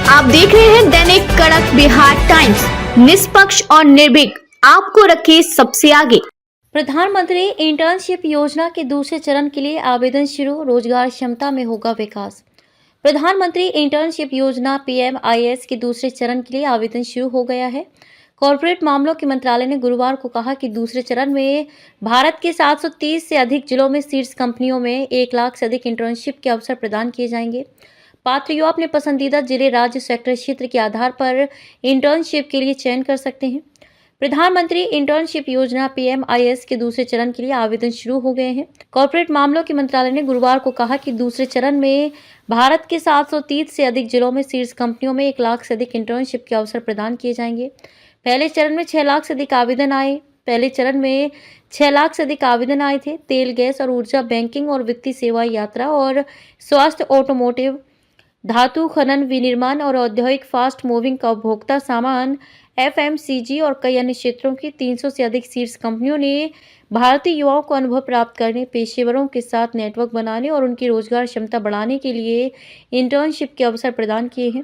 आप देख रहे हैं दैनिक कड़क बिहार टाइम्स, निष्पक्ष और निर्भीक, आपको रखे सबसे आगे। प्रधानमंत्री इंटर्नशिप योजना के दूसरे चरण के लिए आवेदन शुरू, रोजगार क्षमता में होगा विकास। प्रधानमंत्री इंटर्नशिप योजना PMIS के दूसरे चरण के लिए आवेदन शुरू हो गया है। कॉर्पोरेट मामलों के मंत्रालय ने गुरुवार को कहा कि दूसरे चरण में भारत के 730 से अधिक जिलों में शीर्ष कंपनियों में 1 लाख से अधिक इंटर्नशिप के अवसर प्रदान किए जाएंगे। पात्र युवा अपने पसंदीदा जिले, राज्य, सेक्टर, क्षेत्र के आधार पर इंटर्नशिप के लिए चयन कर सकते हैं। प्रधानमंत्री इंटर्नशिप योजना PMIS के दूसरे चरण के लिए आवेदन शुरू हो गए हैं। कॉर्पोरेट मामलों के मंत्रालय ने गुरुवार को कहा कि दूसरे चरण में भारत के 730 से अधिक जिलों में शीर्ष कंपनियों में 1 लाख से अधिक इंटर्नशिप के अवसर प्रदान किए जाएंगे। पहले चरण में 6 लाख से अधिक आवेदन आए थे। तेल, गैस और ऊर्जा, बैंकिंग और वित्तीय सेवा, यात्रा और स्वास्थ्य, ऑटोमोटिव, धातु खनन, विनिर्माण और औद्योगिक, फास्ट मूविंग का उपभोक्ता सामान, FMCG और कई अन्य क्षेत्रों की 300 से अधिक शीर्ष कंपनियों ने भारतीय युवाओं को अनुभव प्राप्त करने, पेशेवरों के साथ नेटवर्क बनाने और उनकी रोजगार क्षमता बढ़ाने के लिए इंटर्नशिप के अवसर प्रदान किए हैं।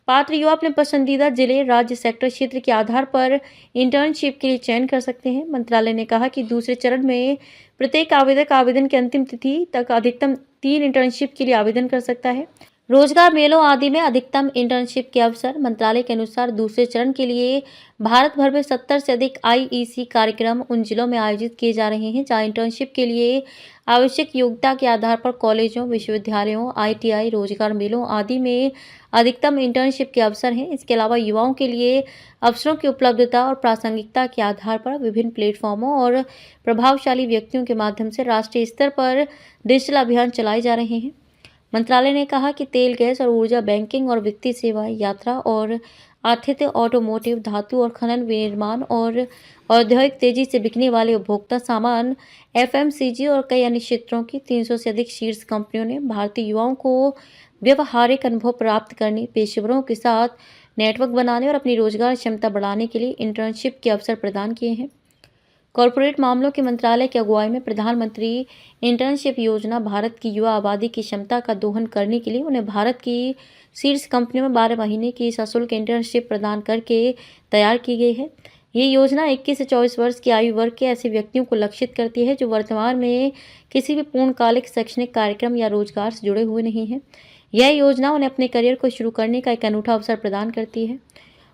पात्र युवा अपने पसंदीदा जिले, राज्य, सेक्टर, क्षेत्र के आधार पर इंटर्नशिप के लिए चयन कर सकते हैं। मंत्रालय ने कहा कि दूसरे चरण में प्रत्येक आवेदक आवेदन की अंतिम तिथि तक अधिकतम 3 इंटर्नशिप के लिए आवेदन कर सकता है। रोजगार मेलों आदि में अधिकतम इंटर्नशिप के अवसर। मंत्रालय के अनुसार दूसरे चरण के लिए भारत भर में 70 से अधिक IEC कार्यक्रम उन जिलों में आयोजित किए जा रहे हैं जहां इंटर्नशिप के लिए आवश्यक योग्यता के आधार पर कॉलेजों, विश्वविद्यालयों, ITI, रोजगार मेलों आदि में अधिकतम इंटर्नशिप के अवसर हैं। इसके अलावा युवाओं के लिए अवसरों की उपलब्धता और प्रासंगिकता के आधार पर विभिन्न प्लेटफॉर्मों और प्रभावशाली व्यक्तियों के माध्यम से राष्ट्रीय स्तर पर डिजिटल अभियान चलाए जा रहे हैं। मंत्रालय ने कहा कि तेल, गैस और ऊर्जा, बैंकिंग और वित्तीय सेवा, यात्रा और आतिथ्य, ऑटोमोटिव, धातु और खनन, विनिर्माण और औद्योगिक, तेजी से बिकने वाले उपभोक्ता सामान, FMCG और कई अन्य क्षेत्रों की 300 से अधिक शीर्ष कंपनियों ने भारतीय युवाओं को व्यवहारिक अनुभव प्राप्त करने, पेशेवरों के साथ नेटवर्क बनाने और अपनी रोजगार क्षमता बढ़ाने के लिए इंटर्नशिप के अवसर प्रदान किए हैं। कॉर्पोरेट मामलों के मंत्रालय की अगुवाई में प्रधानमंत्री इंटर्नशिप योजना भारत की युवा आबादी की क्षमता का दोहन करने के लिए उन्हें भारत की शीर्ष कंपनियों में 12 महीने की सशुल्क इंटर्नशिप प्रदान करके तैयार की गई है। ये योजना 21 से 24 वर्ष की आयु वर्ग के ऐसे व्यक्तियों को लक्षित करती है जो वर्तमान में किसी भी पूर्णकालिक शैक्षणिक कार्यक्रम या रोजगार से जुड़े हुए नहीं हैं। यह योजना उन्हें अपने करियर को शुरू करने का एक अनूठा अवसर प्रदान करती है।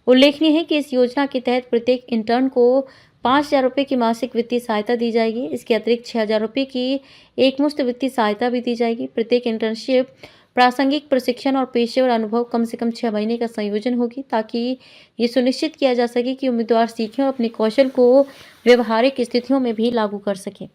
उल्लेखनीय है कि इस योजना के तहत प्रत्येक इंटर्न को 5,000 रुपये की मासिक वित्तीय सहायता दी जाएगी। इसके अतिरिक्त 6,000 रुपये की एकमुश्त वित्तीय सहायता भी दी जाएगी। प्रत्येक इंटर्नशिप प्रासंगिक प्रशिक्षण और पेशेवर अनुभव कम से कम 6 महीने का संयोजन होगी ताकि ये सुनिश्चित किया जा सके कि उम्मीदवार सीखें और अपने कौशल को व्यवहारिक स्थितियों में भी लागू कर सकें।